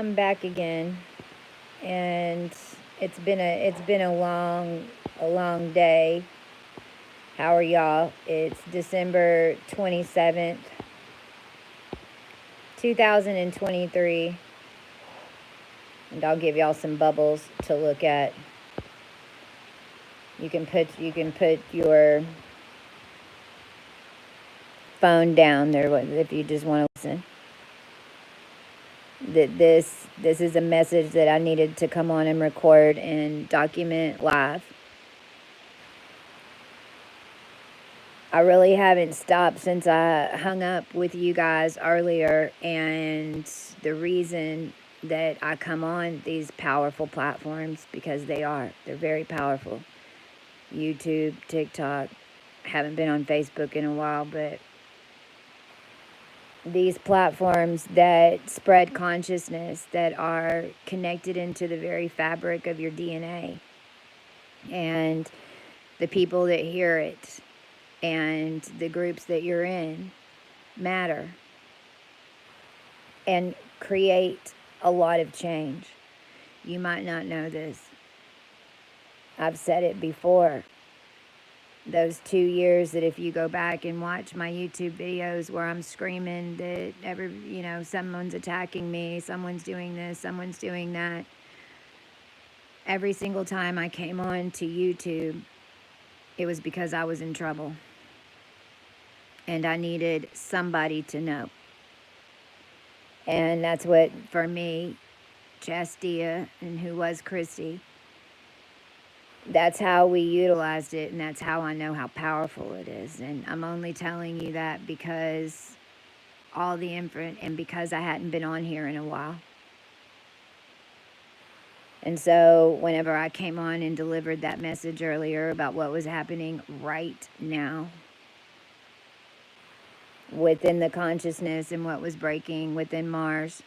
I'm back again, and it's been a long day. How are y'all? It's December 27th, 2023, and I'll give y'all some bubbles to look at. You can put your phone down there if you just want to listen. That this is a message that I needed to come on and record and document live. I really haven't stopped since I hung up with you guys earlier, and the reason that I come on these powerful platforms, because they're very powerful. YouTube, TikTok, haven't been on Facebook in a while, but these platforms that spread consciousness, that are connected into the very fabric of your DNA, and the people that hear it and the groups that you're in matter and create a lot of change. You might not know this. I've said it before. Those 2 years that if you go back and watch my YouTube videos where I'm screaming that someone's attacking me, someone's doing this, someone's doing that. Every single time I came on to YouTube, it was because I was in trouble. And I needed somebody to know. And that's what, for me, Chastia, and who was Christy, that's how we utilized it, and that's how I know how powerful it is. And I'm only telling you that because and because I hadn't been on here in a while. And so whenever I came on and delivered that message earlier about what was happening right now within the consciousness and what was breaking within Mars,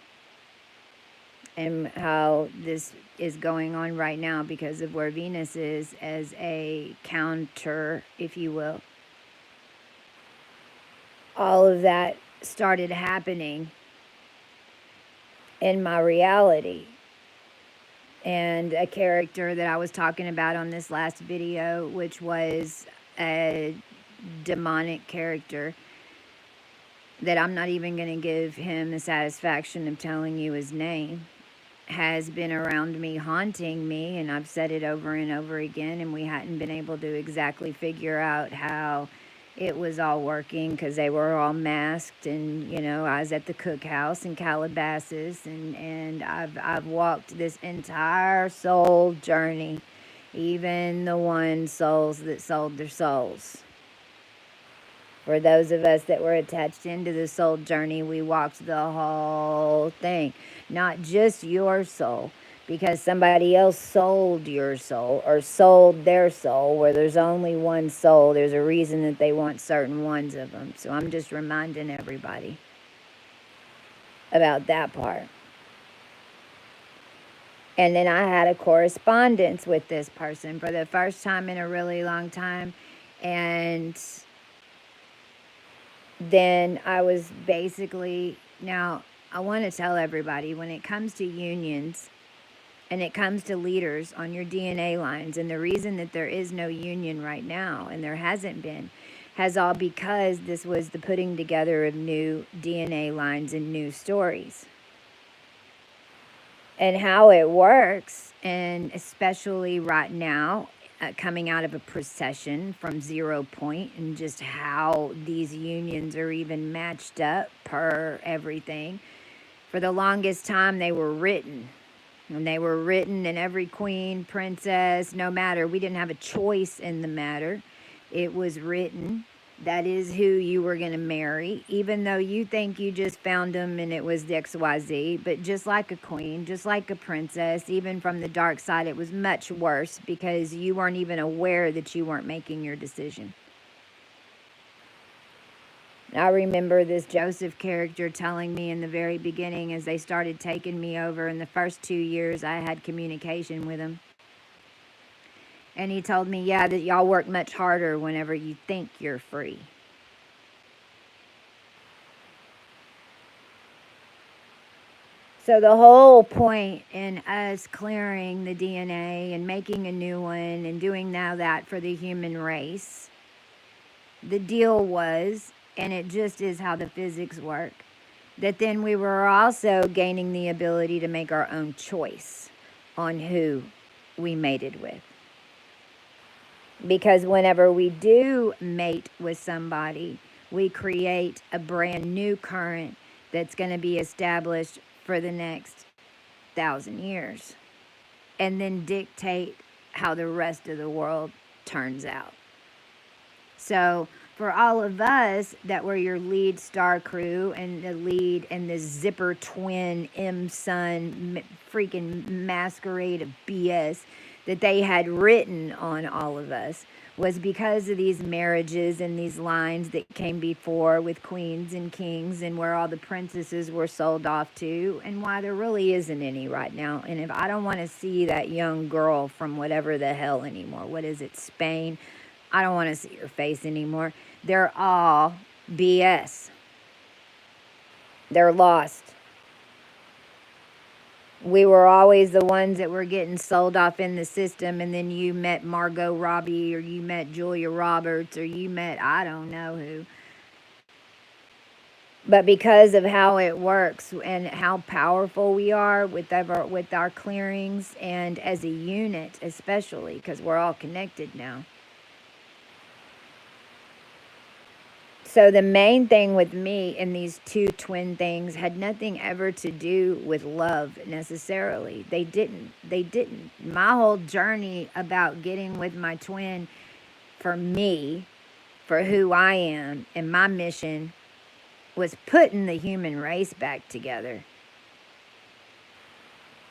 and how this is going on right now because of where Venus is as a counter, if you will. All of that started happening in my reality. And a character that I was talking about on this last video, which was a demonic character, that I'm not even going to give him the satisfaction of telling you his name, has been around me, haunting me, and I've said it over and over again, and we hadn't been able to exactly figure out how it was all working because they were all masked, and I was at the cookhouse in Calabasas, and I've walked this entire soul journey, even the souls that sold their souls. For those of us that were attached into the soul journey, we walked the whole thing. Not just your soul, because somebody else sold your soul or sold their soul. Where there's only one soul, there's a reason that they want certain ones of them. So I'm just reminding everybody about that part. And then I had a correspondence with this person for the first time in a really long time. And then I was basically, now I want to tell everybody, when it comes to unions and it comes to leaders on your DNA lines, and the reason that there is no union right now, and there hasn't been, has all because this was the putting together of new DNA lines and new stories. And how it works, and especially right now, coming out of a procession from 0 point, and just how these unions are even matched up per everything. For the longest time, they were written. And they were written in every queen, princess, no matter. We didn't have a choice in the matter. It was written. That is who you were going to marry, even though you think you just found them and it was the XYZ. But just like a queen, just like a princess, even from the dark side, it was much worse because you weren't even aware that you weren't making your decision. I remember this Joseph character telling me in the very beginning, as they started taking me over in the first 2 years, I had communication with him. And he told me, yeah, that y'all work much harder whenever you think you're free. So the whole point in us clearing the DNA and making a new one and doing now that for the human race, the deal was, and it just is how the physics work, that then we were also gaining the ability to make our own choice on who we mated with. Because whenever we do mate with somebody, we create a brand new current that's going to be established for the next 1,000 years and then dictate how the rest of the world turns out. So for all of us that were your lead star crew and the lead and the zipper twin M-Sun freaking masquerade of BS that they had written on all of us was because of these marriages and these lines that came before with queens and kings and where all the princesses were sold off to, and why there really isn't any right now. And if I don't want to see that young girl from whatever the hell anymore, what is it, Spain? I don't want to see her face anymore. They're all BS. They're lost. We were always the ones that were getting sold off in the system, and then you met Margot Robbie, or you met Julia Roberts, or you met I don't know who. But because of how it works and how powerful we are with our clearings, and as a unit especially, because we're all connected now. So the main thing with me in these two twin things had nothing ever to do with love necessarily. They didn't. My whole journey about getting with my twin for me, for who I am and my mission, was putting the human race back together.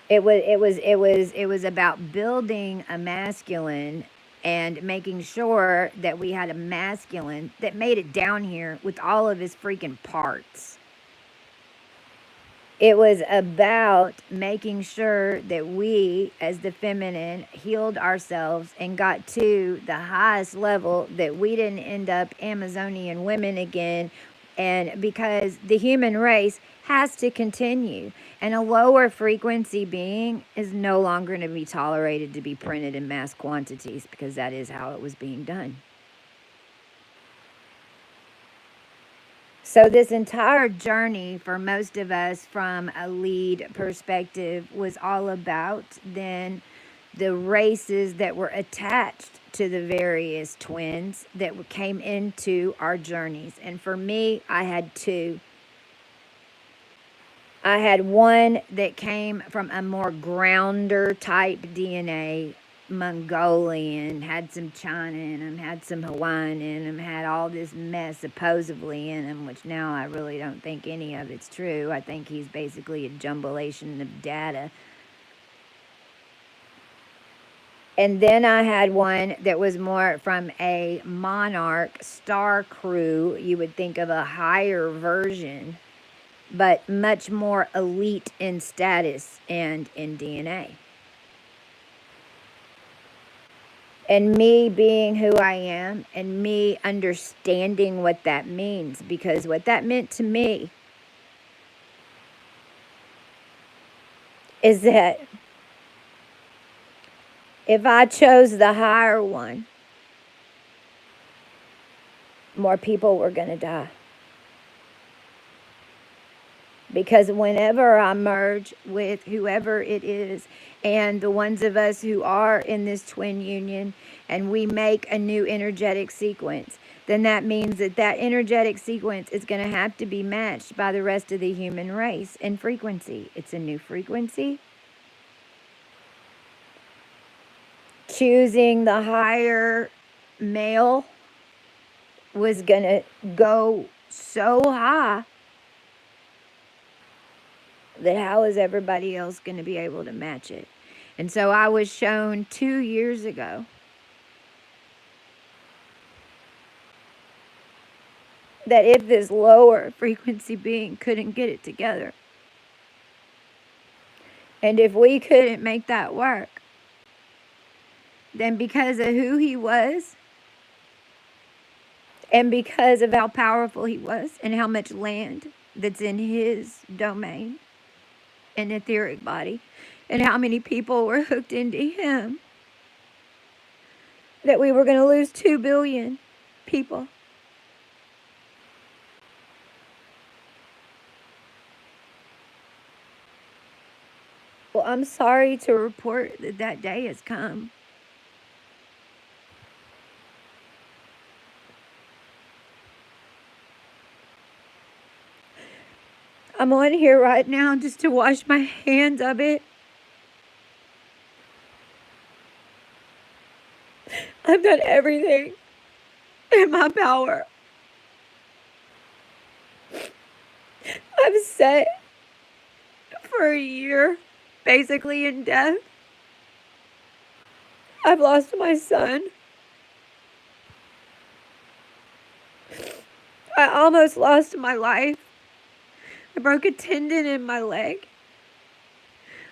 It was about building a masculine and making sure that we had a masculine that made it down here with all of his freaking parts. It was about making sure that we, as the feminine, healed ourselves and got to the highest level, that we didn't end up Amazonian women again. And because the human race has to continue, and a lower frequency being is no longer going to be tolerated to be printed in mass quantities, because that is how it was being done. So this entire journey for most of us from a lead perspective was all about then the races that were attached to the various twins that came into our journeys. And for me, I had two. I had one that came from a more grounder type DNA, Mongolian, had some China in him, had some Hawaiian in him, had all this mess supposedly in him, which now I really don't think any of it's true. I think he's basically a jumblation of data. And then I had one that was more from a monarch star crew. You would think of a higher version, but much more elite in status and in DNA. And me being who I am, and me understanding what that means, because what that meant to me is that if I chose the higher one, more people were going to die. Because whenever I merge with whoever it is, and the ones of us who are in this twin union, and we make a new energetic sequence, then that means that that energetic sequence is going to have to be matched by the rest of the human race in frequency. It's a new frequency. Choosing the higher male was going to go so high that how is everybody else going to be able to match it? And so I was shown 2 years ago that if this lower frequency being couldn't get it together, and if we couldn't make that work, then because of who he was, and because of how powerful he was, and how much land that's in his domain, an etheric body, and how many people were hooked into him, that we were going to lose 2 billion people. Well, I'm sorry to report that that day has come. I'm on here right now just to wash my hands of it. I've done everything in my power. I've sat for a year, basically in death. I've lost my son. I almost lost my life. I broke a tendon in my leg.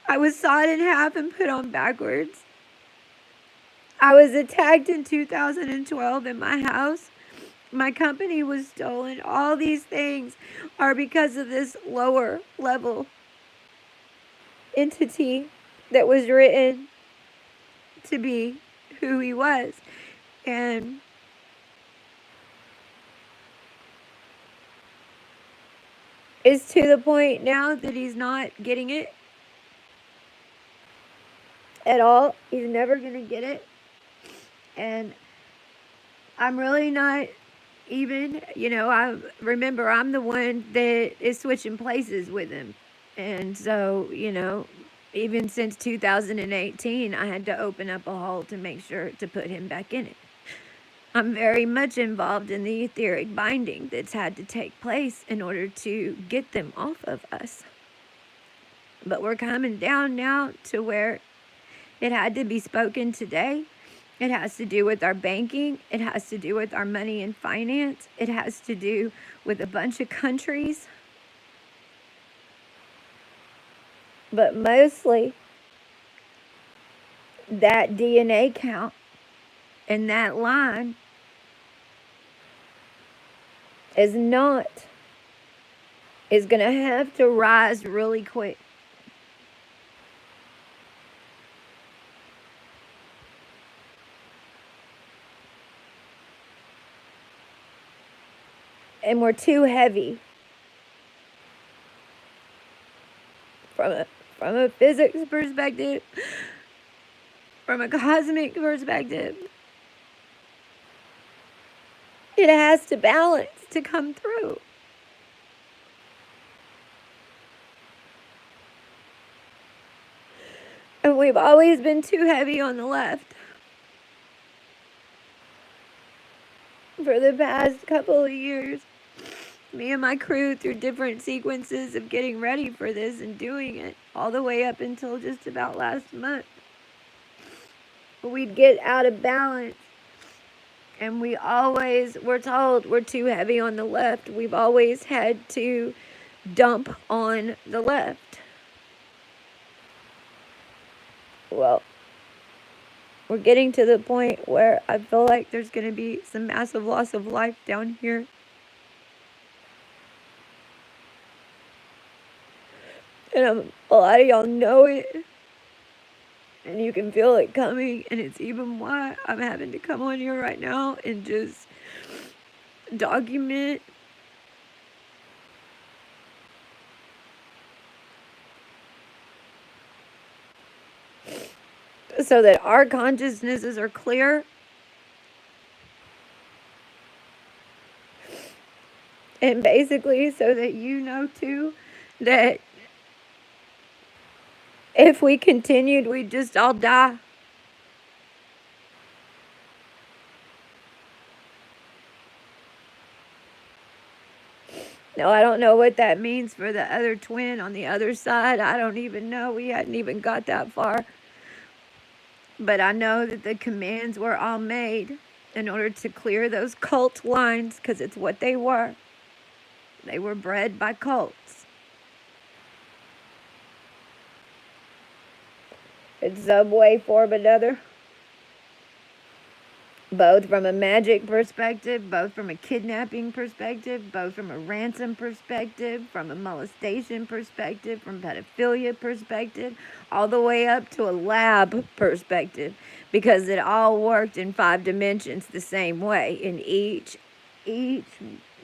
I was sawed in half and put on backwards. I was attacked in 2012 in my house. My company was stolen. All these things are because of this lower level entity that was written to be who he was. And it's to the point now that he's not getting it at all. He's never going to get it. And I'm really not even, I remember I'm the one that is switching places with him. And so, even since 2018, I had to open up a hole to make sure to put him back in it. I'm very much involved in the etheric binding that's had to take place in order to get them off of us. But we're coming down now to where it had to be spoken today. It has to do with our banking. It has to do with our money and finance. It has to do with a bunch of countries. But mostly, that DNA count and that line is going to have to rise really quick. And we're too heavy from a physics perspective, from a cosmic perspective. It has to balance to come through. And we've always been too heavy on the left. For the past couple of years, me and my crew, through different sequences of getting ready for this and doing it, all the way up until just about last month, we'd get out of balance. And we always were told we're too heavy on the left. We've always had to dump on the left. Well, we're getting to the point where I feel like there's going to be some massive loss of life down here. And a lot of y'all know it. And you can feel it coming. And it's even why I'm having to come on here right now and just document so that our consciousnesses are clear. And basically so that you know too that if we continued, we'd just all die. No, I don't know what that means for the other twin on the other side. I don't even know. We hadn't even got that far. But I know that the commands were all made in order to clear those cult lines, because it's what they were. They were bred by cults. It's some way, form, another. both from a magic perspective, both from a kidnapping perspective, both from a ransom perspective, from a molestation perspective, from pedophilia perspective, all the way up to a lab perspective, because it all worked in 5 dimensions the same way, and each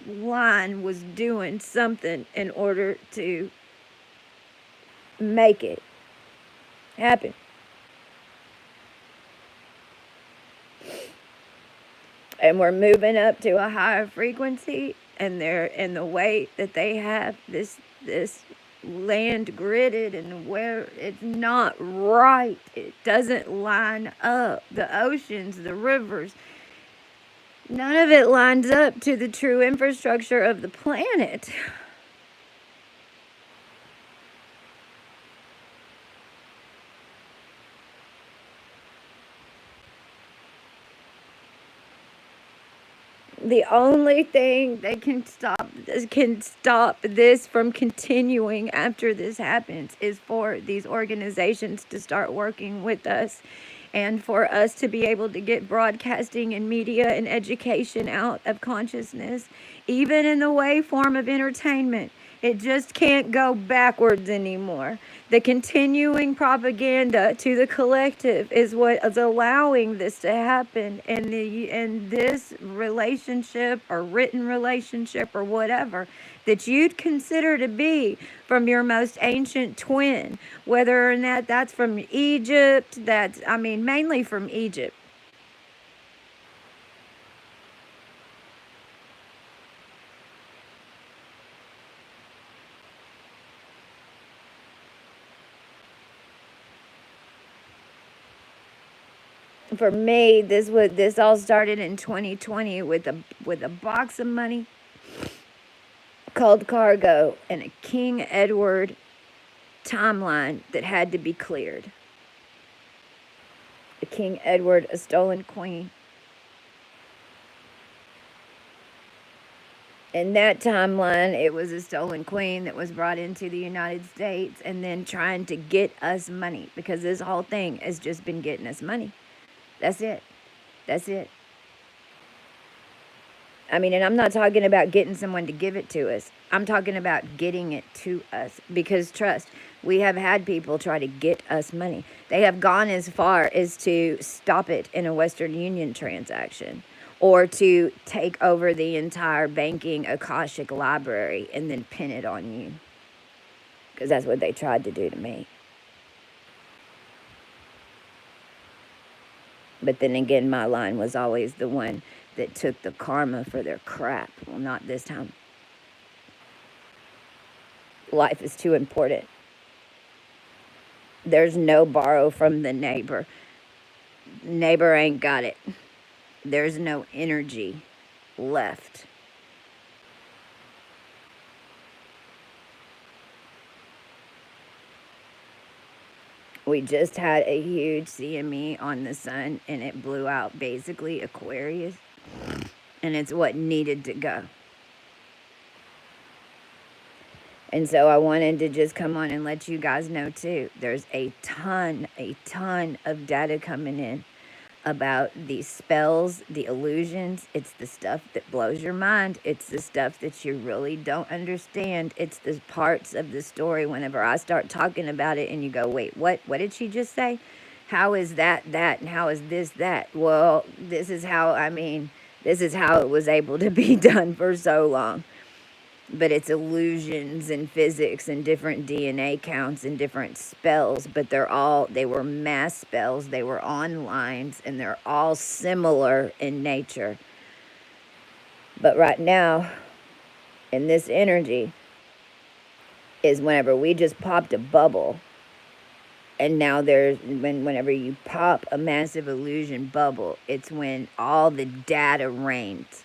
line was doing something in order to make it happen. And we're moving up to a higher frequency, and they're in the way that they have this land gridded, and where it's not right, it doesn't line up. The oceans, the rivers, none of it lines up to the true infrastructure of the planet. The only thing that can stop this from continuing after this happens is for these organizations to start working with us, and for us to be able to get broadcasting and media and education out of consciousness, even in the way form of entertainment. It just can't go backwards anymore. The continuing propaganda to the collective is what is allowing this to happen. And this relationship or written relationship or whatever that you'd consider to be from your most ancient twin, whether or not that's from Egypt, mainly from Egypt. For me, this all started in 2020 with a box of money called cargo and a King Edward timeline that had to be cleared. A King Edward, a stolen queen. In that timeline, it was a stolen queen that was brought into the United States and then trying to get us money, because this whole thing has just been getting us money. That's it. That's it. I mean, and I'm not talking about getting someone to give it to us. I'm talking about getting it to us. Because trust, we have had people try to get us money. They have gone as far as to stop it in a Western Union transaction, or to take over the entire banking Akashic library and then pin it on you. Because that's what they tried to do to me. But then again, my line was always the one that took the karma for their crap. Well, not this time. Life is too important. There's no borrow from the neighbor. Neighbor ain't got it. There's no energy left. We just had a huge CME on the sun, and it blew out basically Aquarius, and it's what needed to go. And so I wanted to just come on and let you guys know too, there's a ton of data coming in about these spells, the illusions. It's the stuff that blows your mind. It's the stuff that you really don't understand. It's the parts of the story whenever I start talking about it and you go, wait, what did she just say? How is that, and how is this, that? Well, this is how it was able to be done for so long. But it's illusions and physics and different DNA counts and different spells, but they were mass spells, they were on lines, and they're all similar in nature. But right now, in this energy, is whenever we just popped a bubble, and now whenever you pop a massive illusion bubble, it's when all the data rains.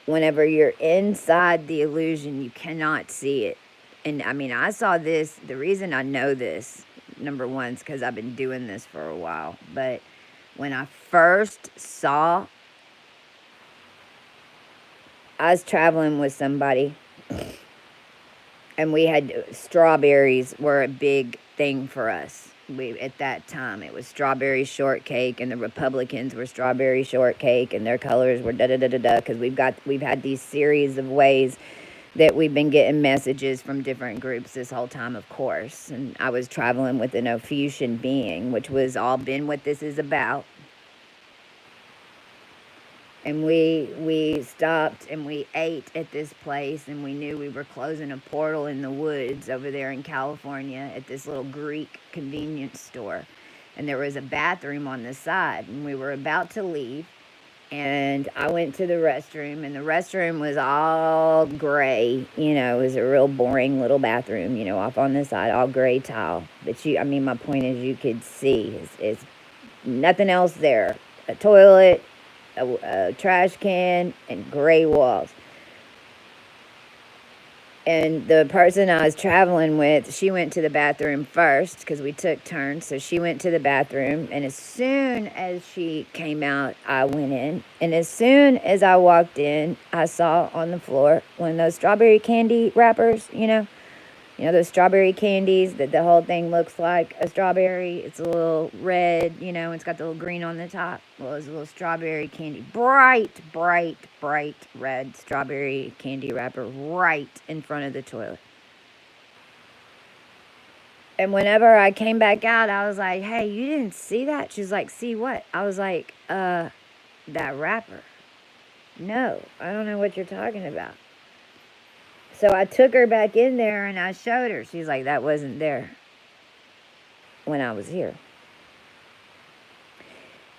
Whenever you're inside the illusion, you cannot see it. And I mean, I saw this. The reason I know this, number one, is because I've been doing this for a while. But when I first saw, I was traveling with somebody, and we had strawberries were a big thing for us. At that time, it was strawberry shortcake, and the Republicans were strawberry shortcake, and their colors were da-da-da-da-da, because we've had these series of ways that we've been getting messages from different groups this whole time, of course. And I was traveling with an Ophiuchian being, which was all been what this is about. And we stopped and we ate at this place, and we knew we were closing a portal in the woods over there in California at this little Greek convenience store. And there was a bathroom on the side, and we were about to leave. And I went to the restroom, and the restroom was all gray. You know, it was a real boring little bathroom, you know, off on the side, all gray tile. But my point is, you could see is nothing else there. A toilet, a trash can, and gray walls. And the person I was traveling with, she went to the bathroom first because we took turns. So she went to the bathroom, and as soon as she came out, I went in. And as soon as I walked in, I saw on the floor one of those strawberry candy wrappers, you know, those strawberry candies that the whole thing looks like a strawberry. It's a little red, you know, it's got the little green on the top. Well, it's a little strawberry candy. Bright red strawberry candy wrapper right in front of the toilet. And whenever I came back out, I was like, hey, you didn't see that? She's like, see what? I was like, that wrapper. No, I don't know what you're talking about. So I took her back in there and I showed her. She's like, that wasn't there when I was here.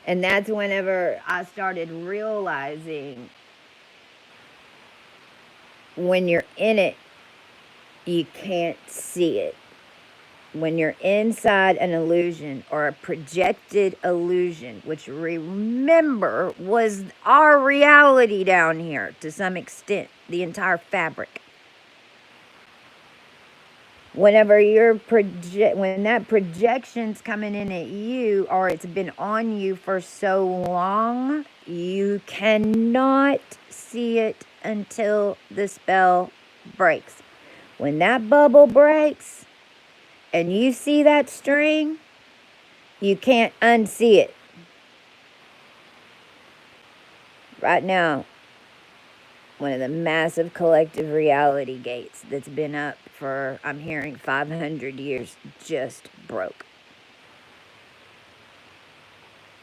And that's whenever I started realizing when you're in it, you can't see it. When you're inside an illusion or a projected illusion, which remember was our reality down here to some extent, the entire fabric. Whenever when that projection's coming in at you, or it's been on you for so long, you cannot see it until the spell breaks. When that bubble breaks and you see that string, you can't unsee it. Right now, one of the massive collective reality gates that's been up for, I'm hearing, 500 years just broke.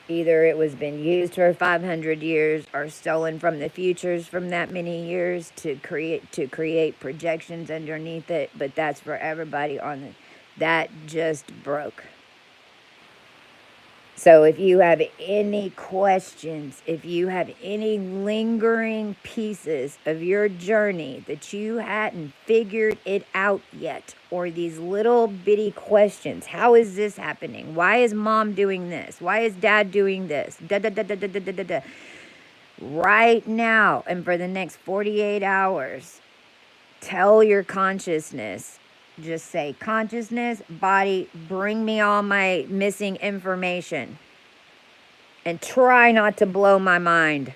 Either it was been used for 500 years or stolen from the futures from that many years to create projections underneath it, but that's for everybody that just broke. So if you have any questions, if you have any lingering pieces of your journey that you hadn't figured it out yet, or these little bitty questions, how is this happening? Why is mom doing this? Why is dad doing this? Right now, and for the next 48 hours, tell your consciousness, just say, consciousness, body, bring me all my missing information. And try not to blow my mind.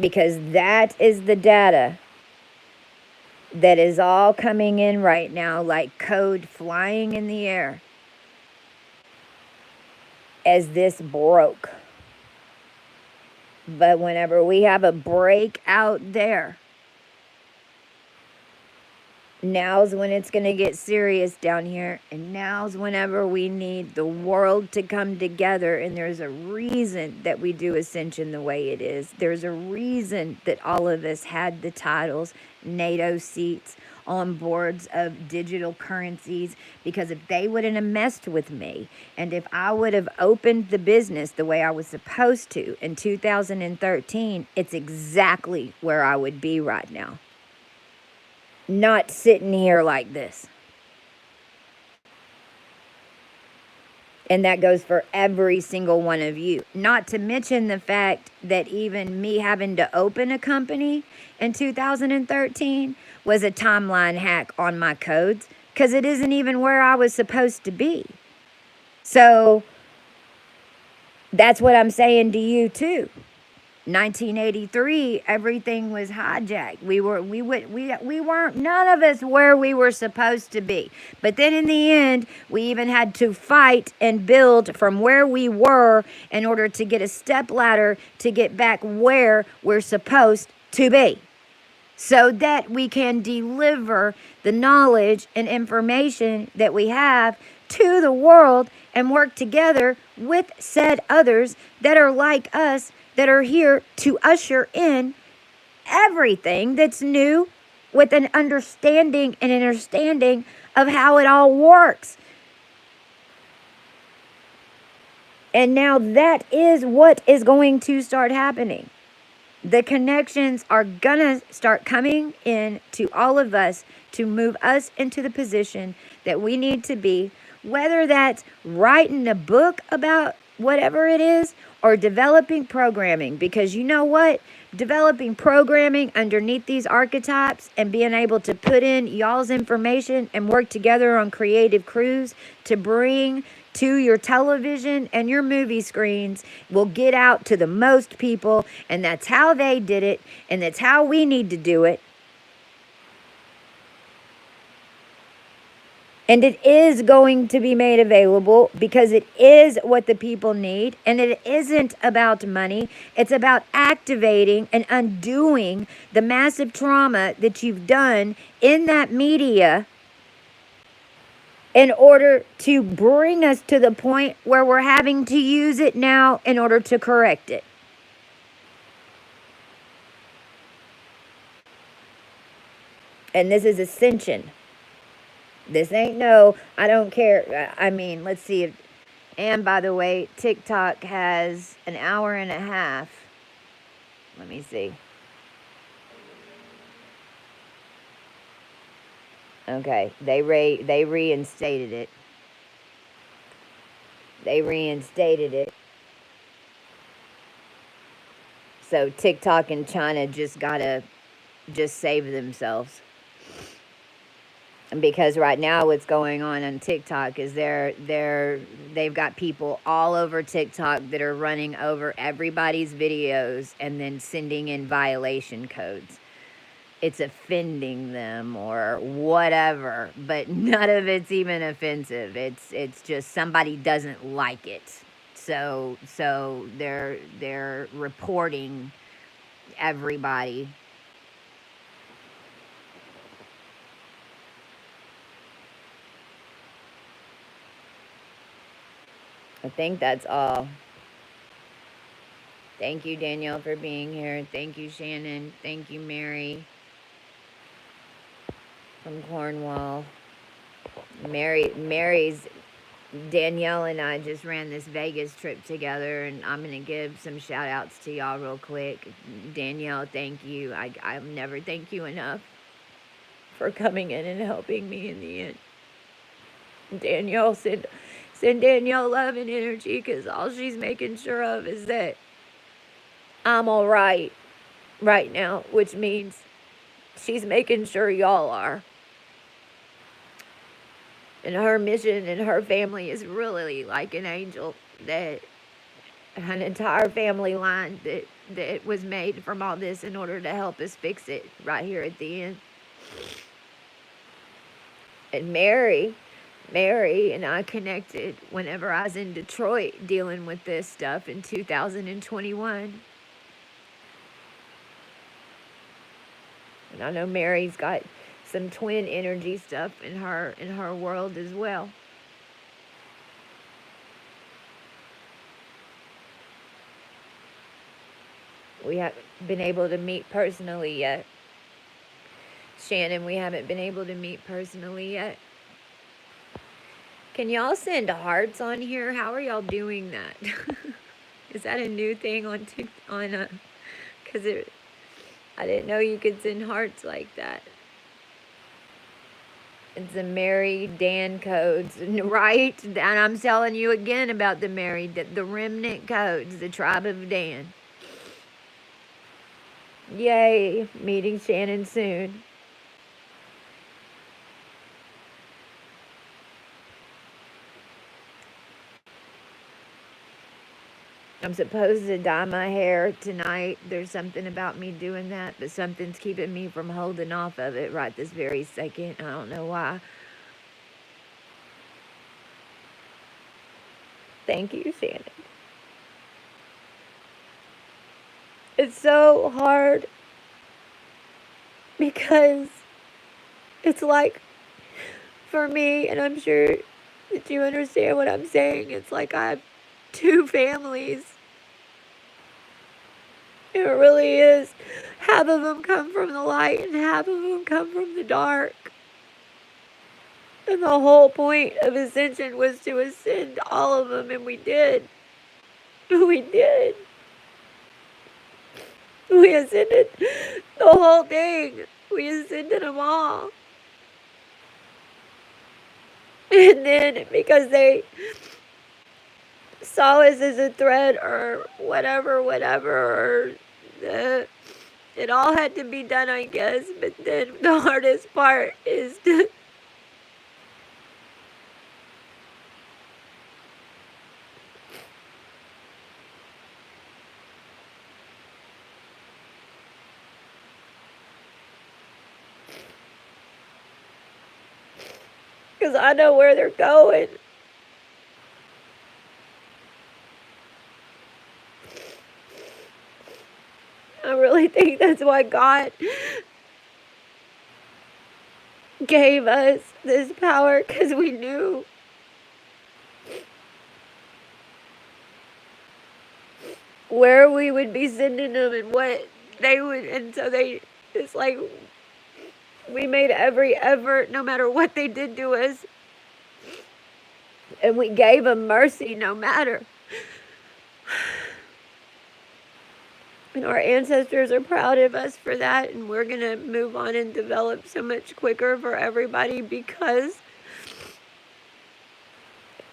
Because that is the data that is all coming in right now like code flying in the air as this broke. But whenever we have a break out there, now's when it's going to get serious down here. And now's whenever we need the world to come together. And there's a reason that we do Ascension the way it is. There's a reason that all of us had the titles, NATO seats, on boards of digital currencies. Because if they wouldn't have messed with me, and if I would have opened the business the way I was supposed to in 2013, it's exactly where I would be right now. Not sitting here like this. And that goes for every single one of you. Not to mention the fact that even me having to open a company in 2013 was a timeline hack on my codes, because it isn't even where I was supposed to be. So that's what I'm saying to you too. 1983, everything was hijacked. We weren't, none of us where we were supposed to be. But then in the end, we even had to fight and build from where we were in order to get a step ladder to get back where we're supposed to be, so that we can deliver the knowledge and information that we have to the world and work together with said others that are like us, that are here to usher in everything that's new with an understanding and understanding of how it all works. And now that is what is going to start happening. The connections are gonna start coming in to all of us to move us into the position that we need to be, whether that's writing a book about whatever it is or developing programming. Because you know what? Developing programming underneath these archetypes and being able to put in y'all's information and work together on creative crews to bring to your television and your movie screens will get out to the most people. And that's how they did it, and that's how we need to do it. And it is going to be made available because it is what the people need. And it isn't about money. It's about activating and undoing the massive trauma that you've done in that media in order to bring us to the point where we're having to use it now in order to correct it. And this is ascension. This ain't no, I don't care. I mean, let's see. And by the way, TikTok has an hour and a half. Let me see. Okay, they reinstated it. They reinstated it. So TikTok and China just gotta save themselves. Because right now what's going on TikTok is they've got people all over TikTok that are running over everybody's videos and then sending in violation codes. It's offending them or whatever, but none of it's even offensive. It's just somebody doesn't like it. So they're reporting everybody. I think that's all. Thank you, Danielle, for being here. Thank you, Shannon. Thank you, Mary from Cornwall. Mary's, Danielle and I just ran this Vegas trip together, and I'm going to give some shout outs to y'all real quick. Danielle, thank you. I'll never thank you enough for coming in and helping me in the end. Danielle, send Danielle love and energy, because all she's making sure of is that I'm all right now, which means she's making sure y'all are. And her mission and her family is really like an angel, that an entire family line that was made from all this in order to help us fix it right here at the end. And Mary and I connected whenever I was in Detroit dealing with this stuff in 2021. And I know Mary's got some twin energy stuff in her world as well. We haven't been able to meet personally yet. Shannon, we haven't been able to meet personally yet. Can y'all send hearts on here? How are y'all doing that? Is that a new thing on TikTok? Because I didn't know you could send hearts like that. It's the Mary Dan codes, right? And I'm telling you again about the remnant codes, the tribe of Dan. Yay, meeting Shannon soon. I'm supposed to dye my hair tonight. There's something about me doing that, but something's keeping me from holding off of it right this very second. I don't know why. Thank you, Shannon. It's so hard because it's like, for me, and I'm sure that you understand what I'm saying, it's like I have two families. It really is. Half of them come from the light and half of them come from the dark. And the whole point of ascension was to ascend all of them, and we did. We did. We ascended the whole thing. We ascended them all. And then because they saw us as a threat or whatever, or it all had to be done, I guess. But then the hardest part is to because I know where they're going. I really think that's why God gave us this power, because we knew where we would be sending them and what they would, and so it's like we made every effort no matter what they did to us, and we gave them mercy no matter. And our ancestors are proud of us for that, and we're going to move on and develop so much quicker for everybody because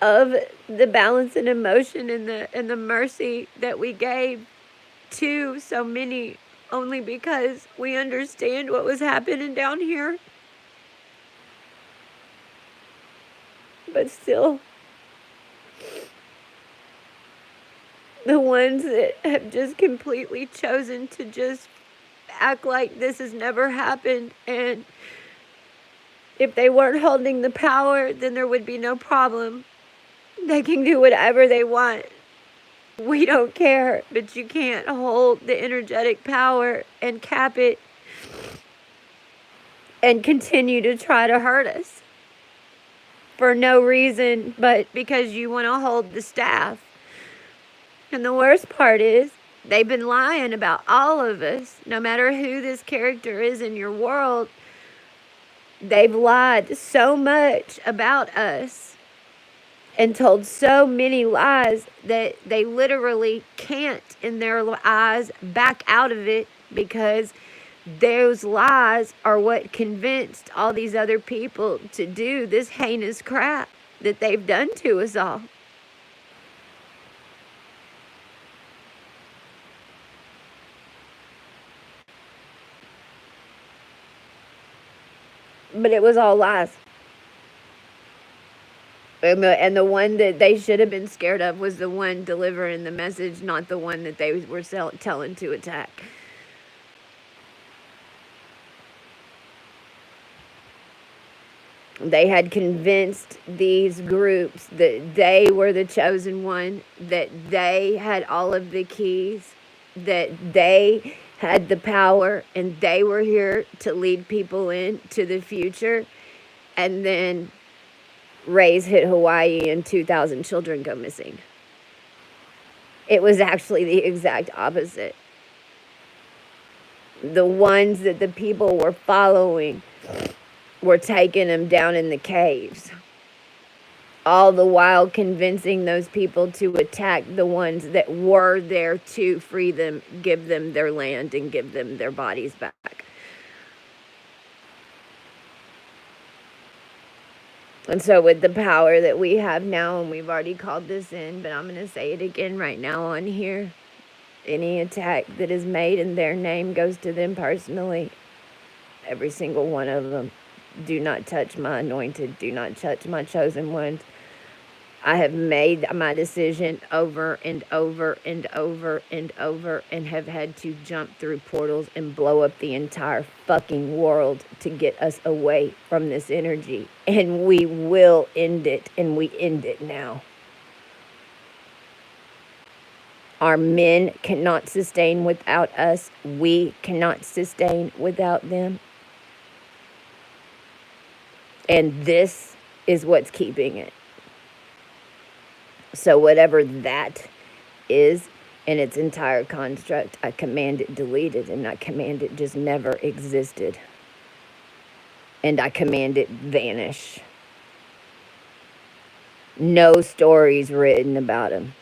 of the balance and emotion and the mercy that we gave to so many, only because we understand what was happening down here. But still, the ones that have just completely chosen to just act like this has never happened, and if they weren't holding the power, then there would be no problem. They can do whatever they want. We don't care, but you can't hold the energetic power and cap it and continue to try to hurt us for no reason but because you want to hold the staff. And the worst part is they've been lying about all of us. No matter who this character is in your world, they've lied so much about us and told so many lies that they literally can't, in their eyes, back out of it, because those lies are what convinced all these other people to do this heinous crap that they've done to us all. But it was all lies. And the one that they should have been scared of was the one delivering the message, not the one that they were telling to attack. They had convinced these groups that they were the chosen one, that they had all of the keys, that they had the power, and they were here to lead people into the future. And then rays hit Hawaii and 2,000 children go missing. It was actually the exact opposite. The ones that the people were following were taking them down in the caves, all the while convincing those people to attack the ones that were there to free them, give them their land, and give them their bodies back. And so with the power that we have now, and we've already called this in, but I'm going to say it again right now on here, any attack that is made in their name goes to them personally. Every single one of them. Do not touch my anointed. Do not touch my chosen ones. I have made my decision over and over and over and over and have had to jump through portals and blow up the entire fucking world to get us away from this energy. And we will end it, and we end it now. Our men cannot sustain without us. We cannot sustain without them. And this is what's keeping it. So whatever that is in its entire construct, I command it deleted, and I command it just never existed. And I command it vanish. No stories written about him.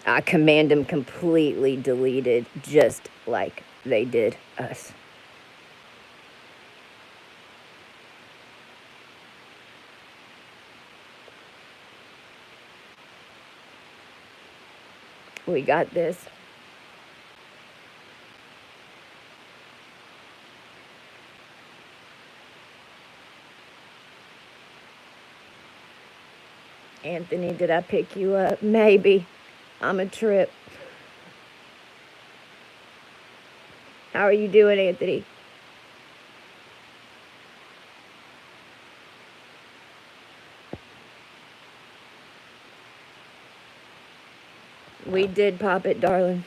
I command them completely deleted, just like they did us. We got this. Anthony, did I pick you up? Maybe. I'm a trip. How are you doing, Anthony? We did pop it, darling.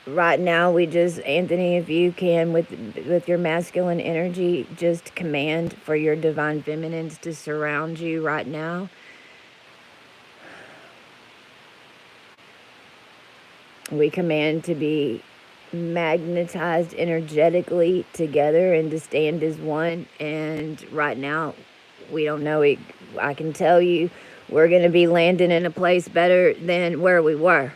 Right now, we just, Anthony, if you can, with your masculine energy, just command for your divine feminines to surround you right now. We command to be magnetized energetically together and to stand as one. And right now, we don't know it. I can tell you, we're going to be landing in a place better than where we were.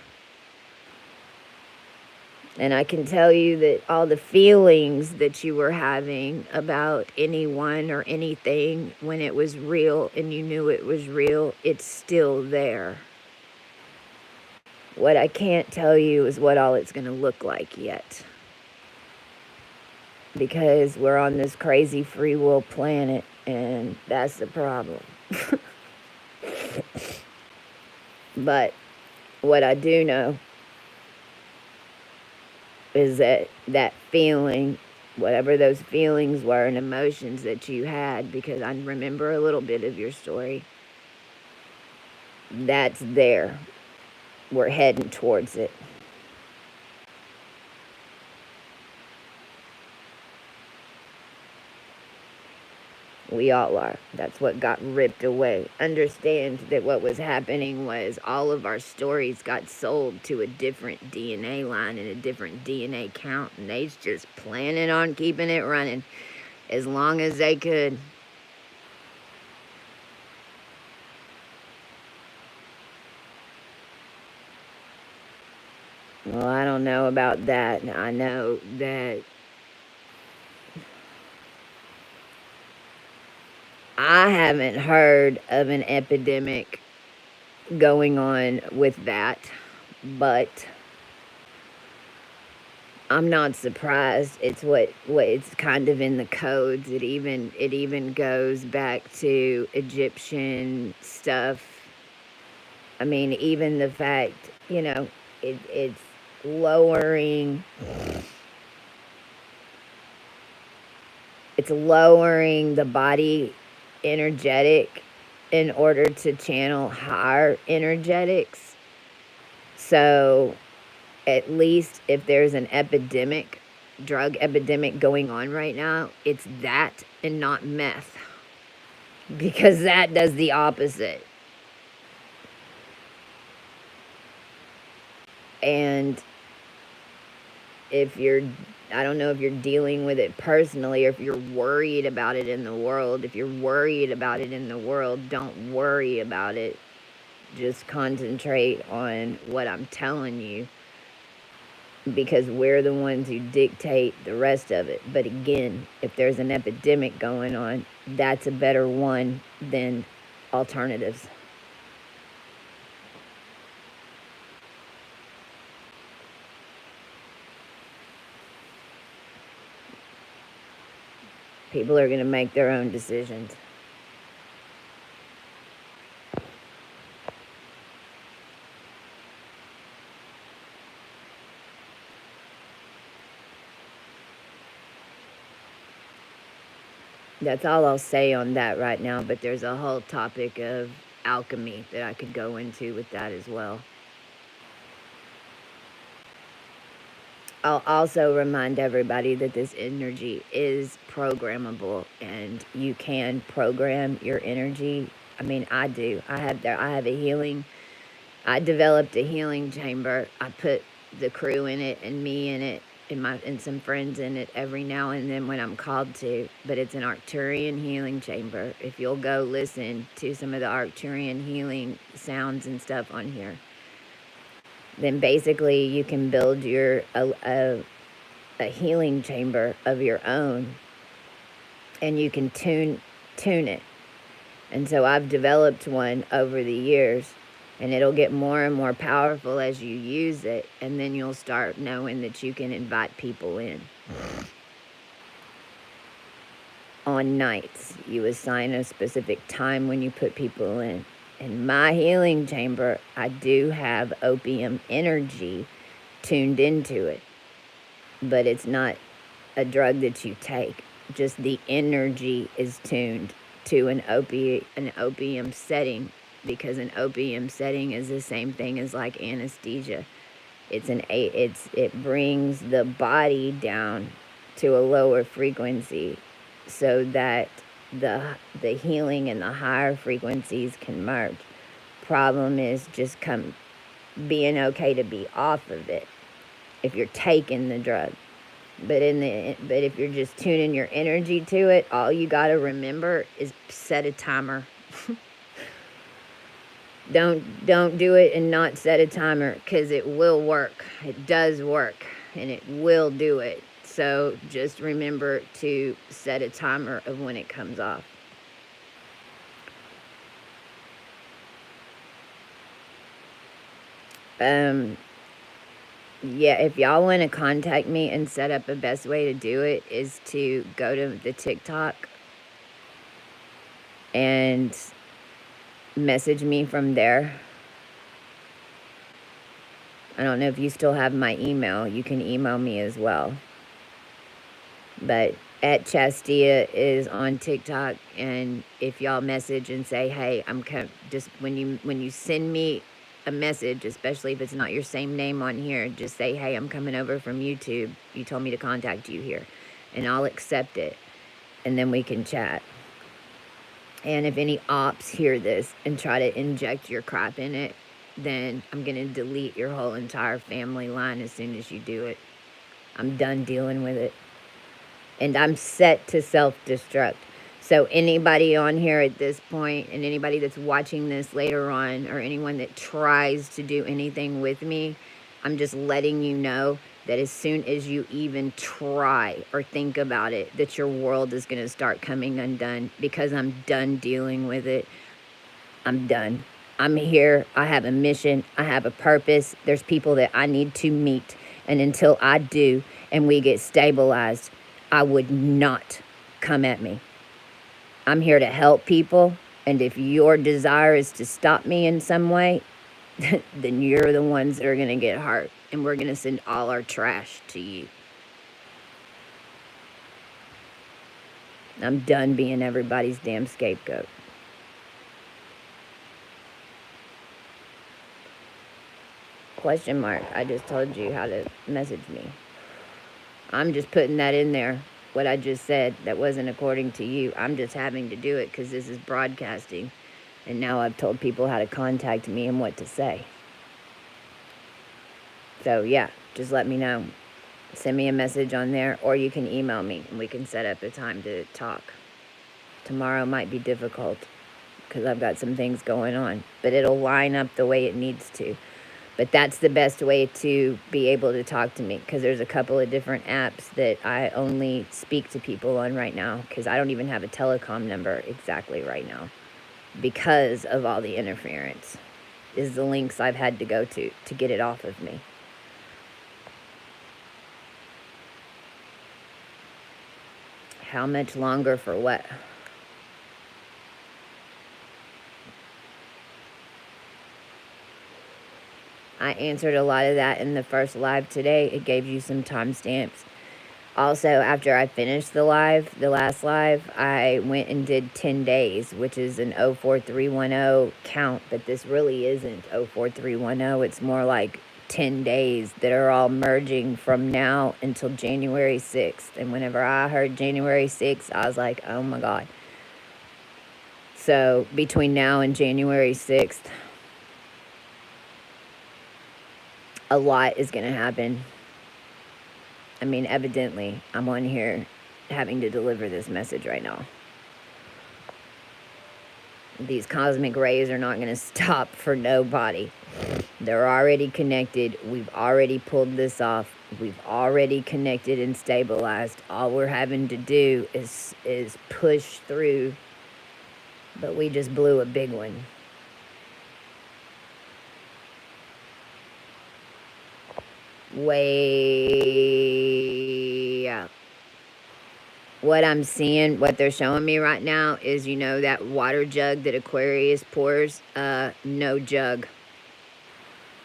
And I can tell you that all the feelings that you were having about anyone or anything when it was real and you knew it was real, it's still there. What I can't tell you is what all it's going to look like yet. Because we're on this crazy free will planet, and that's the problem. But what I do know is that feeling, whatever those feelings were and emotions that you had, because I remember a little bit of your story, that's there. We're heading towards it. We all are. That's what got ripped away. Understand that what was happening was all of our stories got sold to a different DNA line and a different DNA count, and they's just planning on keeping it running as long as they could. Well, I don't know about that. I know that I haven't heard of an epidemic going on with that, but I'm not surprised. It's what it's kind of in the codes. It even goes back to Egyptian stuff. I mean, even the fact, it's lowering the body energetic in order to channel higher energetics. So at least if there's an drug epidemic going on right now, it's that and not meth. Because that does the opposite. And I don't know if you're dealing with it personally or if you're worried about it in the world. If you're worried about it in the world, don't worry about it. Just concentrate on what I'm telling you, because we're the ones who dictate the rest of it. But again, if there's an epidemic going on, that's a better one than alternatives. People are going to make their own decisions. That's all I'll say on that right now, but there's a whole topic of alchemy that I could go into with that as well. I'll also remind everybody that this energy is programmable, and you can program your energy. I mean, I do. I have a healing. I developed a healing chamber. I put the crew in it and me in it and some friends in it every now and then when I'm called to. But it's an Arcturian healing chamber. If you'll go listen to some of the Arcturian healing sounds and stuff on here, then basically you can build a healing chamber of your own, and you can tune it. And so I've developed one over the years, and it'll get more and more powerful as you use it, and then you'll start knowing that you can invite people in. On nights, you assign a specific time when you put people in. In my healing chamber, I do have opium energy tuned into it, but it's not a drug that you take. Just the energy is tuned to an opium setting, because an opium setting is the same thing as like anesthesia. It brings the body down to a lower frequency so that the healing and the higher frequencies can merge. Problem is just being okay to be off of it if you're taking the drug. But if you're just tuning your energy to it, all you got to remember is set a timer. Don't do it and not set a timer, because it will work. It does work, and it will do it. So just remember to set a timer of when it comes off. Yeah, if y'all want to contact me and set up the best way to do it is to go to the TikTok and message me from there. I don't know if you still have my email. You can email me as well. But at Chastia is on TikTok, and if y'all message and say, hey, just when you send me a message, especially if it's not your same name on here, just say, hey, I'm coming over from YouTube. You told me to contact you here, and I'll accept it, and then we can chat. And if any ops hear this and try to inject your crap in it, then I'm going to delete your whole entire family line as soon as you do it. I'm done dealing with it. And I'm set to self-destruct. So anybody on here at this point, and anybody that's watching this later on, or anyone that tries to do anything with me, I'm just letting you know that as soon as you even try or think about it, that your world is going to start coming undone, because I'm done dealing with it. I'm done. I'm here. I have a mission. I have a purpose. There's people that I need to meet. And until I do and we get stabilized, I would not come at me. I'm here to help people. And if your desire is to stop me in some way, then you're the ones that are going to get hurt. And we're going to send all our trash to you. I'm done being everybody's damn scapegoat. Question mark. I just told you how to message me. I'm just putting that in there. What I just said, that wasn't according to you. I'm just having to do it because this is broadcasting. And now I've told people how to contact me and what to say. So yeah, just let me know. Send me a message on there, or you can email me and we can set up a time to talk. Tomorrow might be difficult because I've got some things going on, but it'll line up the way it needs to. But that's the best way to be able to talk to me, because there's a couple of different apps that I only speak to people on right now, because I don't even have a telecom number exactly right now because of all the interference. Is the links I've had to go to get it off of me. How much longer for what? I answered a lot of that in the first live today. It gave you some timestamps. Also, after I finished the last live, I went and did 10 days, which is an 04310 count, but this really isn't 04310. It's more like 10 days that are all merging from now until January 6th. And whenever I heard January 6th, I was like, oh my God. So between now and January 6th, a lot is going to happen. I mean, evidently, I'm on here having to deliver this message right now. These cosmic rays are not going to stop for nobody. They're already connected. We've already pulled this off. We've already connected and stabilized. All we're having to do is push through. But we just blew a big one. Way out. What I'm seeing, what they're showing me right now is, you know, that water jug that Aquarius pours? No jug.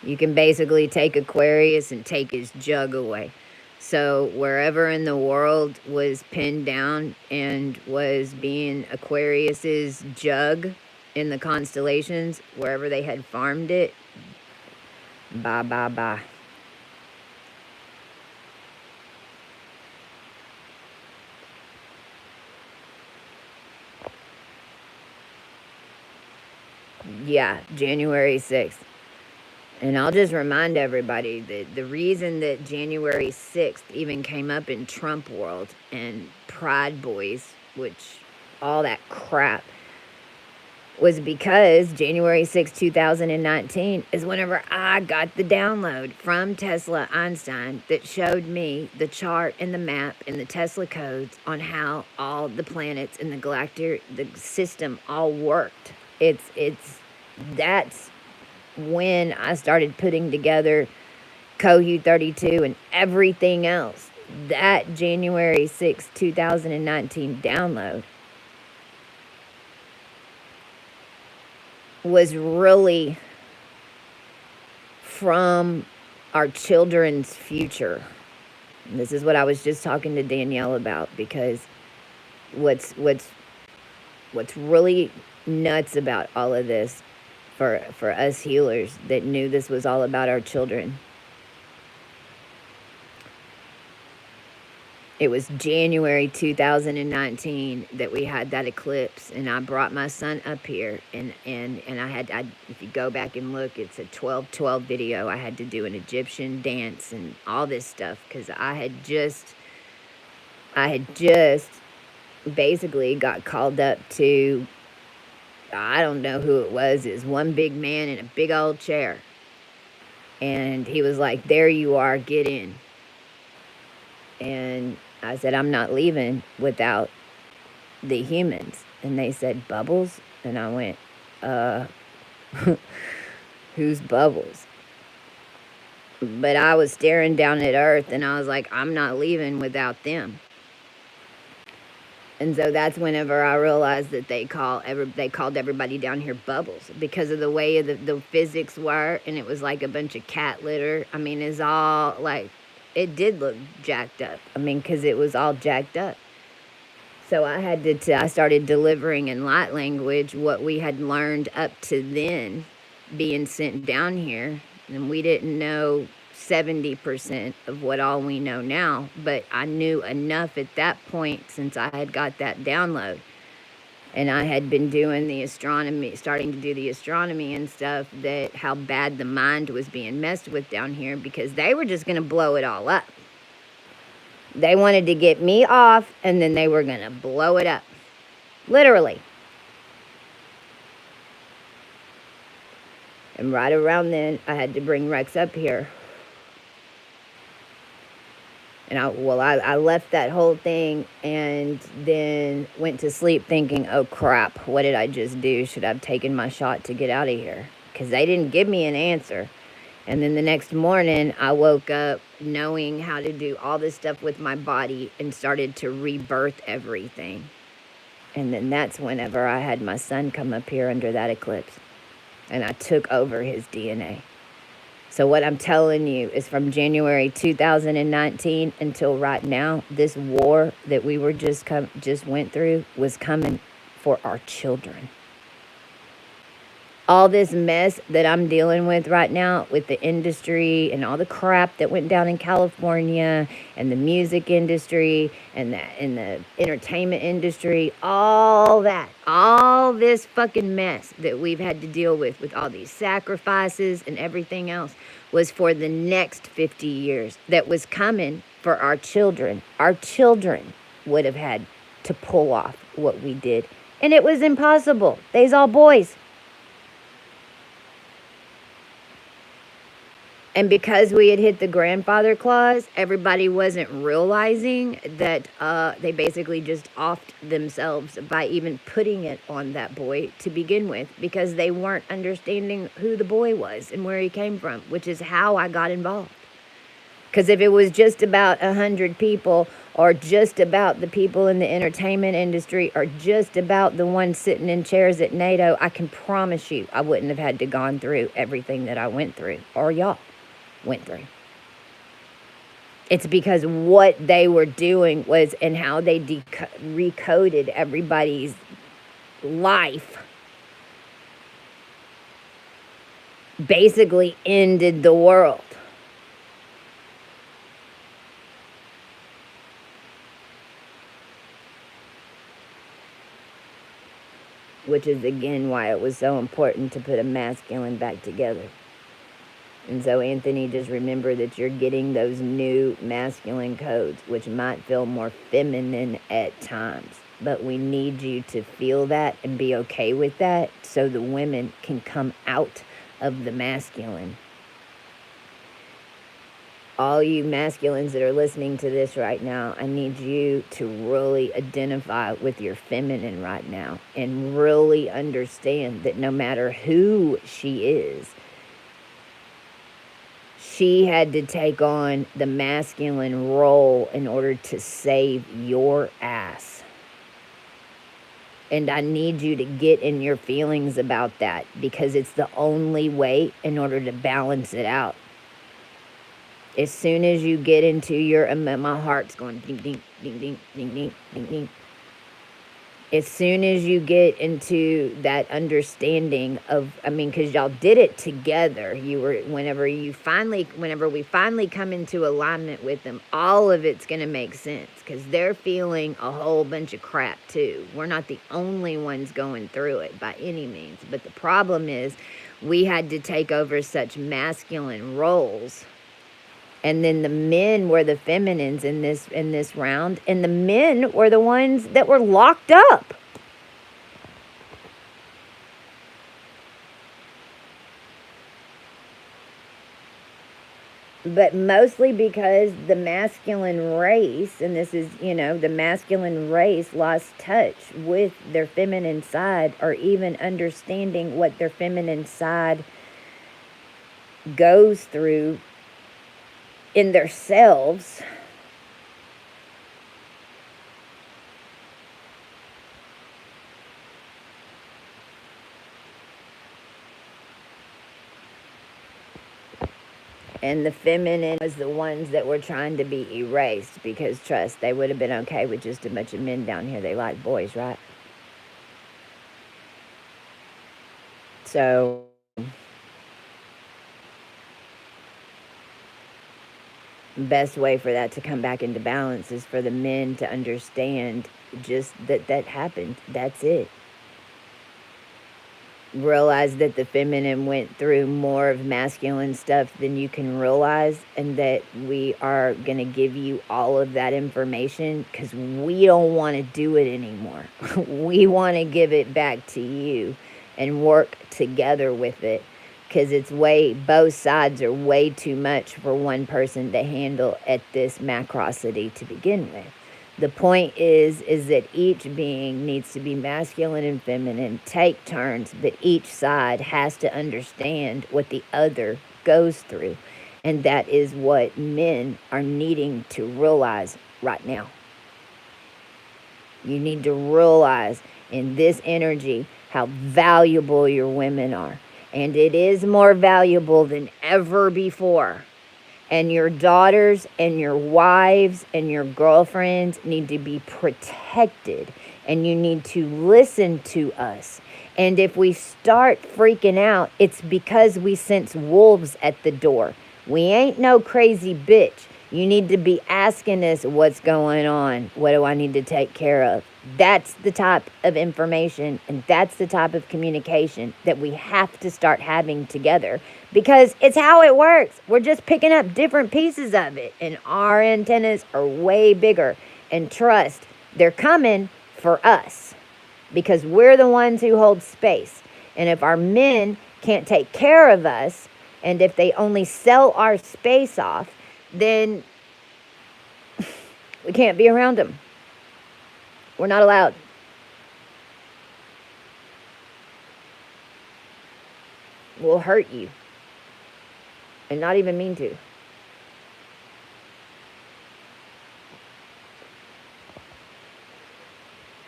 You can basically take Aquarius and take his jug away. So wherever in the world was pinned down and was being Aquarius's jug in the constellations, wherever they had farmed it, bye, bye, bye. Yeah, January 6th. And I'll just remind everybody that the reason that January 6th even came up in Trump world and Pride Boys, which all that crap, was because January 6, 2019 is whenever I got the download from Tesla Einstein that showed me the chart and the map and the Tesla codes on how all the planets in the galactic, the system all worked. That's when I started putting together Cohu 32 and everything else. That January 6, 2019 download was really from our children's future. And this is what I was just talking to Danielle about, because what's really nuts about all of this for us healers that knew this was all about our children. It was January 2019 that we had that eclipse, and I brought my son up here, and I if you go back and look, it's a 12/12 video. I had to do an Egyptian dance and all this stuff because I had just basically got called up to, I don't know who it was. It was one big man in a big old chair, and he was like, "There you are, get in." And I said, "I'm not leaving without the humans." And they said, "Bubbles?" And I went, who's Bubbles? But I was staring down at Earth, and I was like, I'm not leaving without them. And so that's whenever I realized that they called everybody down here Bubbles, because of the way the physics were, and it was like a bunch of cat litter. I mean, it's all like, it did look jacked up. I mean, because it was all jacked up. So I started delivering in light language what we had learned up to then being sent down here. And we didn't know 70% of what all we know now, but I knew enough at that point, since I had got that download. And I had been doing the astronomy, starting to do the astronomy and stuff, that how bad the mind was being messed with down here, because they were just going to blow it all up. They wanted to get me off, and then they were going to blow it up. Literally. And right around then, I had to bring Rex up here. And I left that whole thing and then went to sleep thinking, oh crap, what did I just do? Should I have taken my shot to get out of here? Because they didn't give me an answer. And then the next morning, I woke up knowing how to do all this stuff with my body and started to rebirth everything. And then that's whenever I had my son come up here under that eclipse. And I took over his DNA. So what I'm telling you is from January 2019 until right now, this war that we were just went through was coming for our children. All this mess that I'm dealing with right now with the industry and all the crap that went down in California and the music industry and the entertainment industry, all this fucking mess that we've had to deal with all these sacrifices and everything else was for the next 50 years that was coming for our children. Our children would have had to pull off what we did. And it was impossible. They's all boys. And because we had hit the grandfather clause, everybody wasn't realizing that they basically just offed themselves by even putting it on that boy to begin with, because they weren't understanding who the boy was and where he came from, which is how I got involved. Because if it was just about 100 people, or just about the people in the entertainment industry, or just about the ones sitting in chairs at NATO, I can promise you I wouldn't have had to gone through everything that I went through, or y'all went through. It's because what they were doing was, and how they recoded everybody's life, basically ended the world. Which is again why it was so important to put a masculine back together. And so, Anthony, just remember that you're getting those new masculine codes, which might feel more feminine at times. But we need you to feel that and be okay with that so the women can come out of the masculine. All you masculines that are listening to this right now, I need you to really identify with your feminine right now and really understand that no matter who she is, she had to take on the masculine role in order to save your ass. And I need you to get in your feelings about that, because it's the only way in order to balance it out. As soon as you get into your, my heart's going ding, ding, ding, ding, ding, ding, ding, ding. As soon as you get into that understanding of, because y'all did it together. Whenever we finally come into alignment with them, all of it's going to make sense, because they're feeling a whole bunch of crap too. We're not the only ones going through it by any means. But the problem is we had to take over such masculine roles. And then the men were the feminines in this round, and the men were the ones that were locked up. But mostly because the masculine race, and this is, the masculine race lost touch with their feminine side, or even understanding what their feminine side goes through in themselves. And the feminine was the ones that were trying to be erased, because trust, they would have been okay with just a bunch of men down here. They like boys, right? So best way for that to come back into balance is for the men to understand just that happened. That's it. Realize that the feminine went through more of masculine stuff than you can realize, and that we are going to give you all of that information because we don't want to do it anymore. We want to give it back to you and work together with it. Because both sides are way too much for one person to handle at this macrosity to begin with. The point is that each being needs to be masculine and feminine, take turns, but each side has to understand what the other goes through. And that is what men are needing to realize right now. You need to realize in this energy how valuable your women are. And it is more valuable than ever before. And your daughters and your wives and your girlfriends need to be protected. And you need to listen to us. And if we start freaking out, it's because we sense wolves at the door. We ain't no crazy bitch. You need to be asking us what's going on. What do I need to take care of? That's the type of information and that's the type of communication that we have to start having together, because it's how it works. We're just picking up different pieces of it, and our antennas are way bigger. And trust, they're coming for us because we're the ones who hold space. And if our men can't take care of us, and if they only sell our space off, then we can't be around them. We're not allowed. We'll hurt you. And not even mean to.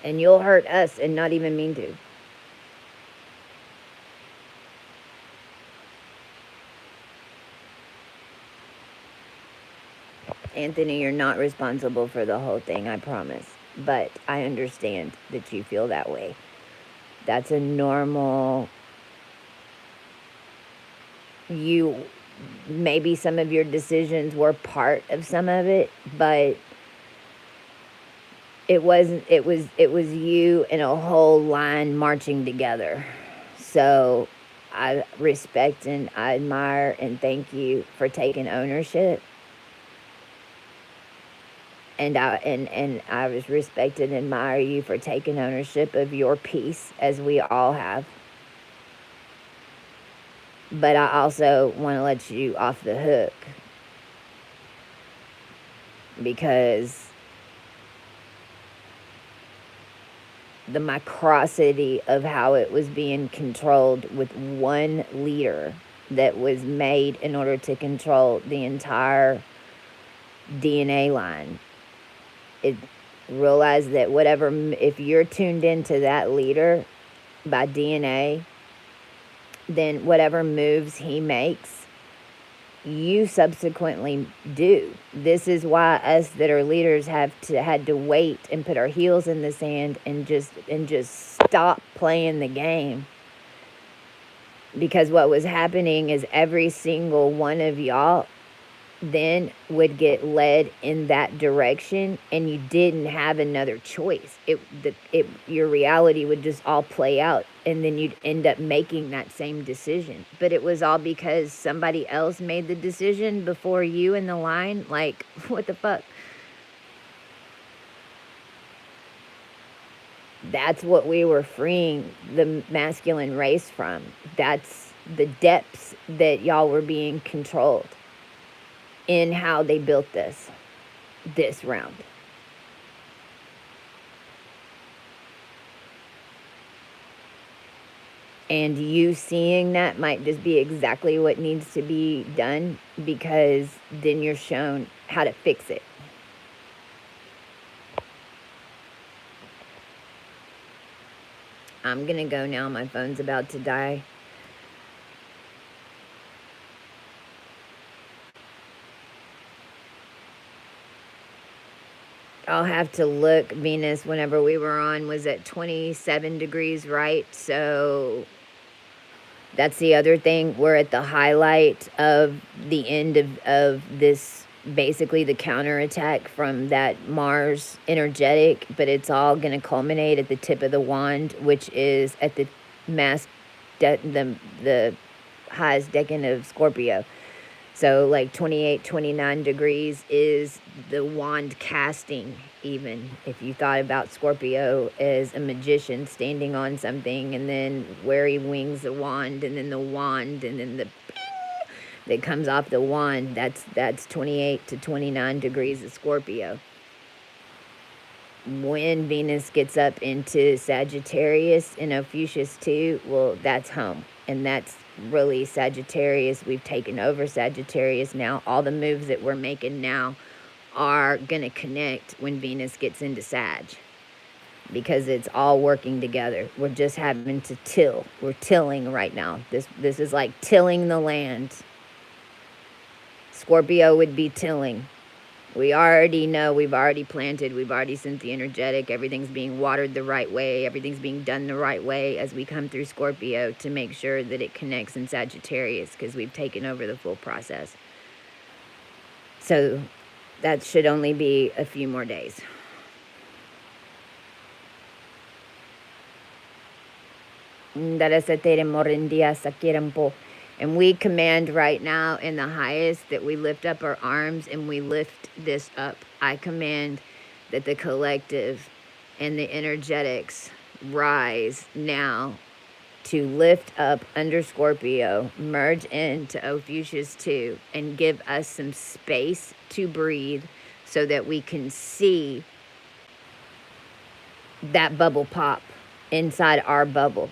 And you'll hurt us and not even mean to. Anthony, you're not responsible for the whole thing, I promise. But I understand that you feel that way. That's a normal... Maybe some of your decisions were part of some of it, but it was you and a whole line marching together. So I respect and I admire and thank you for taking ownership. And I respect and admire you for taking ownership of your peace, as we all have. But I also want to let you off the hook, because the microsity of how it was being controlled with one leader that was made in order to control the entire DNA line. Realize that if you're tuned into that leader by DNA, then whatever moves he makes, you subsequently do. This is why us that are leaders had to wait and put our heels in the sand and just stop playing the game. Because what was happening is every single one of y'all then would get led in that direction, and you didn't have another choice. Your reality would just all play out, and then you'd end up making that same decision. But it was all because somebody else made the decision before you in the line. Like, what the fuck? That's what we were freeing the masculine race from. That's the depths that y'all were being controlled in how they built this round. And you seeing that might just be exactly what needs to be done, because then you're shown how to fix it. I'm gonna go now. My phone's about to die. I'll have to look. Venus, whenever we were on, was at 27 degrees, right? So that's the other thing. We're at the highlight of the end of this, basically the counterattack from that Mars energetic, but it's all going to culminate at the tip of the wand, which is at the the highest decan of Scorpio. So like 28, 29 degrees is the wand casting, even if you thought about Scorpio as a magician standing on something, and then where he wings the wand, and then the wand, and then the that comes off the wand, that's 28 to 29 degrees of Scorpio. when Venus gets up into Sagittarius in Ophiuchus too, well, that's home. And that's really Sagittarius. We've taken over Sagittarius now. All the moves that we're making now are going to connect when Venus gets into Sag, because it's all working together. We're just having to till. We're tilling right now. This is like tilling the land. Scorpio would be tilling. We already know, we've already planted, we've already sent the energetic, everything's being watered the right way, everything's being done the right way as we come through Scorpio to make sure that it connects in Sagittarius, because we've taken over the full process. So that should only be a few more days. And we command right now in the highest that we lift up our arms and we lift this up. I command that the collective and the energetics rise now to lift up under Scorpio, merge into Ophiuchus 2, and give us some space to breathe so that we can see that bubble pop inside our bubble.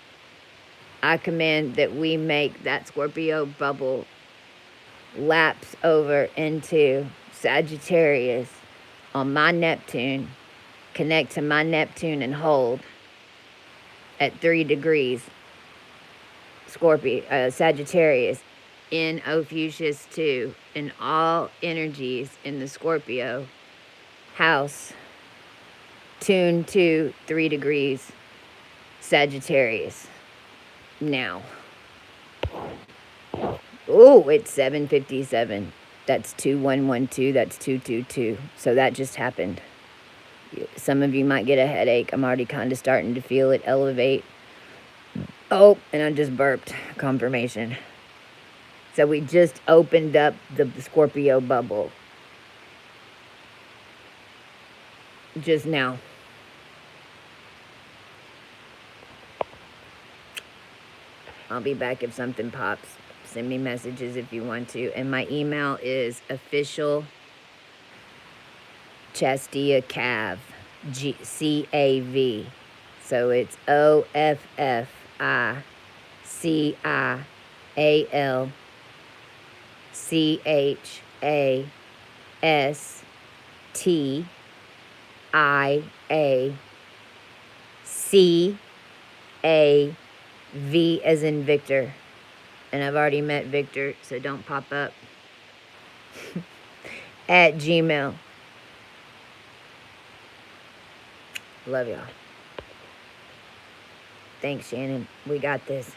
I command that we make that Scorpio bubble lapse over into Sagittarius on my Neptune, connect to my Neptune and hold at 3 degrees Sagittarius in Ophiuchus 2, and all energies in the Scorpio house tune to 3 degrees Sagittarius now. Oh, it's 7:57. That's 2112. That's 222. So that just happened. Some of you might get a headache. I'm already kind of starting to feel it elevate. Oh, and I just burped. Confirmation. So we just opened up the Scorpio bubble just now. I'll be back if something pops. Send me messages if you want to. And my email is official Chastia Cav, CAV. So it's OFFICASTIACAV as in Victor. And I've already met Victor, so don't pop up. At Gmail. Love y'all. Thanks, Shannon. We got this.